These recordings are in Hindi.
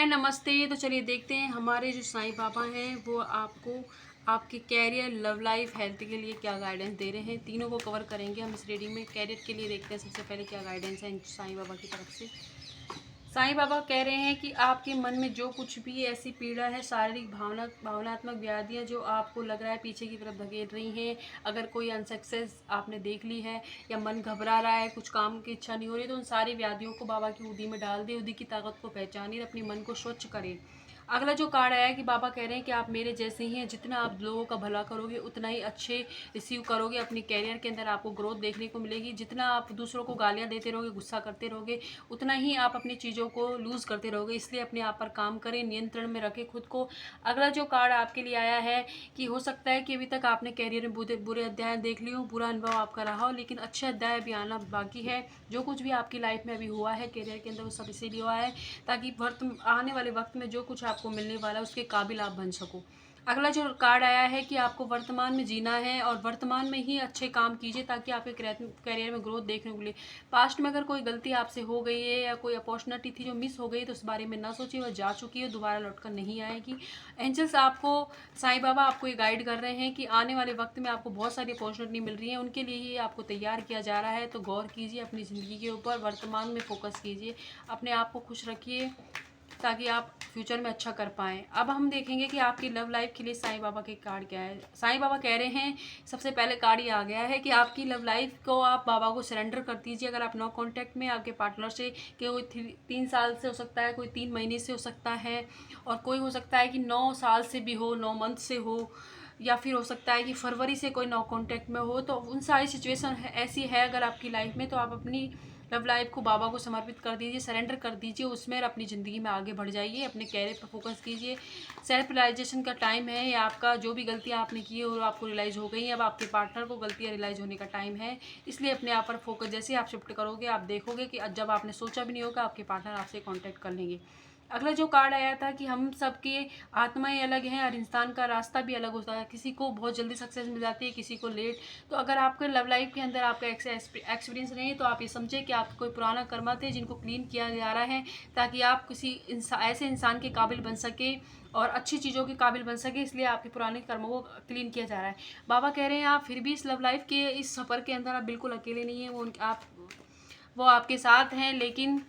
नमस्ते। तो चलिए देखते हैं हमारे जो साईं बाबा हैं वो आपको आपके कैरियर, लव लाइफ, हेल्थ के लिए क्या गाइडेंस दे रहे हैं। तीनों को कवर करेंगे हम इस रीडिंग में। कैरियर के लिए देखते हैं सबसे पहले क्या गाइडेंस है साईं बाबा की तरफ से। साईं बाबा कह रहे हैं कि आपके मन में जो कुछ भी ऐसी पीड़ा है, शारीरिक भावनात्मक व्याधियाँ जो आपको लग रहा है पीछे की तरफ धकेल रही हैं, अगर कोई अनसक्सेस आपने देख ली है या मन घबरा रहा है, कुछ काम की इच्छा नहीं हो रही, तो उन सारी व्याधियों को बाबा की उदी में डाल दे। उदी की ताकत को पहचानिए, अपने मन को स्वच्छ करें। अगला जो कार्ड आया है कि बाबा कह रहे हैं कि आप मेरे जैसे ही हैं, जितना आप लोगों का भला करोगे उतना ही अच्छे रिसीव करोगे। अपनी कैरियर के अंदर आपको ग्रोथ देखने को मिलेगी। जितना आप दूसरों को गालियां देते रहोगे, गुस्सा करते रहोगे, उतना ही आप अपनी चीज़ों को लूज़ करते रहोगे। इसलिए अपने आप पर काम करें, नियंत्रण में रखें खुद को। अगला जो कार्ड आपके लिए आया है कि हो सकता है कि अभी तक आपने कैरियर में बुरे अध्याय देख लिए हो, बुरा अनुभव आपका रहा हो, लेकिन अच्छे अध्याय भी आना बाकी है। जो कुछ भी आपकी लाइफ में अभी हुआ है कैरियर के अंदर, वो सब इसीलिए हुआ है ताकि आने वाले वक्त में जो कुछ आपको मिलने वाला है उसके काबिल आप बन सको। अगला जो कार्ड आया है कि आपको वर्तमान में जीना है और वर्तमान में ही अच्छे काम कीजिए ताकि आपके कैरियर में ग्रोथ देखने को मिले। पास्ट में अगर कोई गलती आपसे हो गई है या कोई अपॉर्चुनिटी थी जो मिस हो गई तो उस बारे में ना सोचिए, वह जा चुकी है, दोबारा लौटकर नहीं आएगी। एंजल्स आपको, साईं बाबा आपको ये गाइड कर रहे हैं कि आने वाले वक्त में आपको बहुत सारी अपॉर्चुनिटी मिल रही है, उनके लिए ही आपको तैयार किया जा रहा है। तो गौर कीजिए अपनी ज़िंदगी के ऊपर, वर्तमान में फोकस कीजिए, अपने आप को खुश रखिए ताकि आप फ्यूचर में अच्छा कर पाएँ। अब हम देखेंगे कि आपकी लव लाइफ के लिए साईं बाबा के कार्ड क्या है। साईं बाबा कह रहे हैं, सबसे पहले कार्ड ये आ गया है कि आपकी लव लाइफ को आप बाबा को सरेंडर कर दीजिए। अगर आप नो कॉन्टैक्ट में आपके पार्टनर से, कि कोई 3 साल से हो सकता है, कोई 3 महीने से हो सकता है, और कोई हो सकता है कि 9 साल से भी हो, 9 मंथ से हो, या फिर हो सकता है कि फरवरी से कोई नो कॉन्टैक्ट में हो। तो उन सारी सिचुएशन ऐसी है अगर आपकी लाइफ में, तो आप अपनी लव लाइफ को बाबा को समर्पित कर दीजिए, सरेंडर कर दीजिए उसमें, और अपनी ज़िंदगी में आगे बढ़ जाइए। अपने कैरियर पर फोकस कीजिए। सेल्फ रियलाइजेशन का टाइम है, या आपका जो भी गलतियाँ आपने की है वो आपको रियलाइज़ हो गई हैं। अब आपके पार्टनर को गलतियाँ रियलाइज़ होने का टाइम है। इसलिए अपने आप पर फोकस, जैसे आप शिफ्ट करोगे आप देखोगे कि जब आपने सोचा भी नहीं होगा आपके पार्टनर आपसे कॉन्टैक्ट कर लेंगे। अगला जो कार्ड आया था कि हम सबकी आत्माएं अलग हैं और इंसान का रास्ता भी अलग होता है। किसी को बहुत जल्दी सक्सेस मिल जाती है, किसी को लेट। तो अगर आपके लव लाइफ के अंदर आपका एक्सपीरियंस नहीं है तो आप ये समझे कि आप कोई पुराना कर्मा थे जिनको क्लीन किया जा रहा है ताकि आप किसी ऐसे इंसान के काबिल बन सके और अच्छी चीज़ों के काबिल बन सके। इसलिए आपके पुराने कर्मों को क्लीन किया जा रहा है। बाबा कह रहे हैं आप फिर भी इस लव लाइफ के इस सफ़र के अंदर आप बिल्कुल अकेले नहीं हैं। वो आपके साथ हैं, लेकिन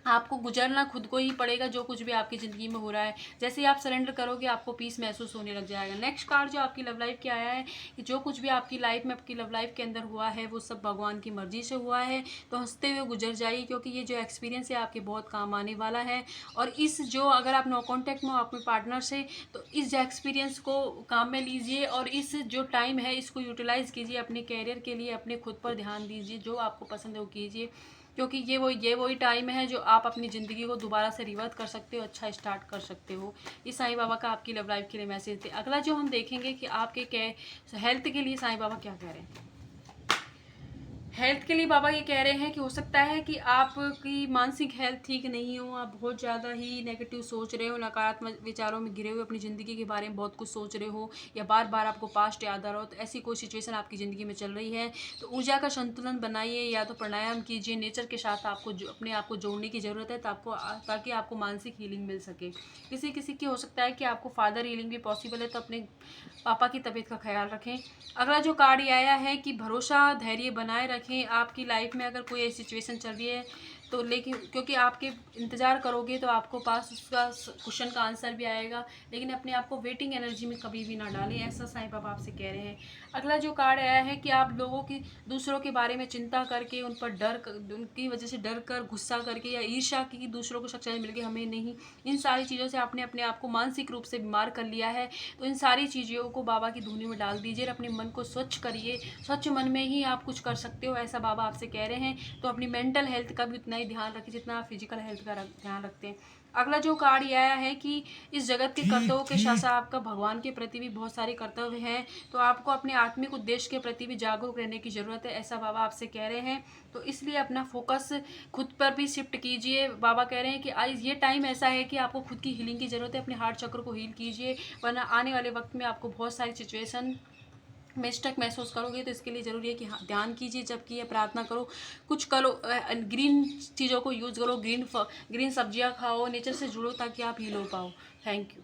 आपको गुजरना खुद को ही पड़ेगा जो कुछ भी आपकी ज़िंदगी में हो रहा है। जैसे ही आप सरेंडर करोगे आपको पीस महसूस होने लग जाएगा। नेक्स्ट कार्ड जो आपकी लव लाइफ के आया है कि जो कुछ भी आपकी लाइफ में, आपकी लव लाइफ के अंदर हुआ है वो सब भगवान की मर्जी से हुआ है। तो हंसते हुए गुजर जाइए, क्योंकि ये जो एक्सपीरियंस है आपके बहुत काम आने वाला है। और इस जो, अगर आप नो कॉन्टैक्ट में हो अपने पार्टनर से, तो इस एक्सपीरियंस को काम में लीजिए और इस जो टाइम है इसको यूटिलाइज़ कीजिए अपने कैरियर के लिए। अपने खुद पर ध्यान दीजिए, जो आपको पसंद है वो कीजिए, क्योंकि ये वही टाइम है जो आप अपनी ज़िंदगी को दोबारा से रिवर्स कर सकते हो, अच्छा स्टार्ट कर सकते हो। इस साईं बाबा का आपकी लव लाइफ के लिए मैसेज थे। अगला जो हम देखेंगे कि आपके हेल्थ के लिए साईं बाबा क्या कह रहे हैं। हेल्थ के लिए बाबा ये कह रहे हैं कि हो सकता है कि आपकी मानसिक हेल्थ ठीक नहीं हो, आप बहुत ज़्यादा ही नेगेटिव सोच रहे हो, नकारात्मक विचारों में घिरे हुए अपनी ज़िंदगी के बारे में बहुत कुछ सोच रहे हो, या बार बार आपको पास्ट याद आ रहा हो। तो ऐसी कोई सिचुएशन आपकी ज़िंदगी में चल रही है तो ऊर्जा का संतुलन बनाइए, या तो प्राणायाम कीजिए। नेचर के साथ आपको अपने आप को जोड़ने की ज़रूरत है ताकि आपको मानसिक हीलिंग मिल सके। किसी किसी की हो सकता है कि आपको फादर हीलिंग भी पॉसिबल है, तो अपने पापा की तबीयत का ख्याल रखें। अगला जो कार्ड ये आया है कि भरोसा, धैर्य बनाए रखें। आपकी लाइफ में अगर कोई ऐसी सिचुएशन चल रही है तो, लेकिन क्योंकि आपके इंतज़ार करोगे तो आपको पास उसका क्वेश्चन का आंसर भी आएगा, लेकिन अपने आप को वेटिंग एनर्जी में कभी भी ना डालें, ऐसा साईं बाबा आपसे कह रहे हैं। अगला जो कार्ड आया है कि आप लोगों की, दूसरों के बारे में चिंता करके, उन पर उनकी वजह से डर कर, गुस्सा करके, या ईर्ष्या की कि दूसरों को सक्सेस मिल गई हमें नहीं, इन सारी चीज़ों से आपने अपने आप को मानसिक रूप से बीमार कर लिया है। तो इन सारी चीज़ों को बाबा की धुनी में डाल दीजिए और अपने मन को स्वच्छ करिए। स्वच्छ मन में ही आप कुछ कर सकते हो, ऐसा बाबा आपसे कह रहे हैं। तो अपनी मेंटल हेल्थ का भी उतना ही ध्यान रखिए जितना आप फिजिकल हेल्थ का ध्यान रखते हैं। अगला जो कार्ड ये आया है कि इस जगत के कर्तव्यों के साथ साथ आपका भगवान के प्रति भी बहुत सारे कर्तव्य हैं, तो आपको अपने आत्मिक उद्देश्य के प्रति भी जागरूक रहने की ज़रूरत है, ऐसा बाबा आपसे कह रहे हैं। तो इसलिए अपना फोकस खुद पर भी शिफ्ट कीजिए। बाबा कह रहे हैं कि आज ये टाइम ऐसा है कि आपको खुद की हीलिंग की ज़रूरत है, अपने हार्ट चक्र को हील कीजिए, वरना आने वाले वक्त में आपको बहुत सारी सिचुएशन मिस्टेक महसूस करोगे तो इसके लिए ज़रूरी है कि हाँ ध्यान कीजिए, जबकि ये प्रार्थना करो, कुछ करो, ग्रीन चीज़ों को यूज़ करो, ग्रीन सब्जियां खाओ, नेचर से जुड़ो ताकि आप हील हो पाओ। Thank you.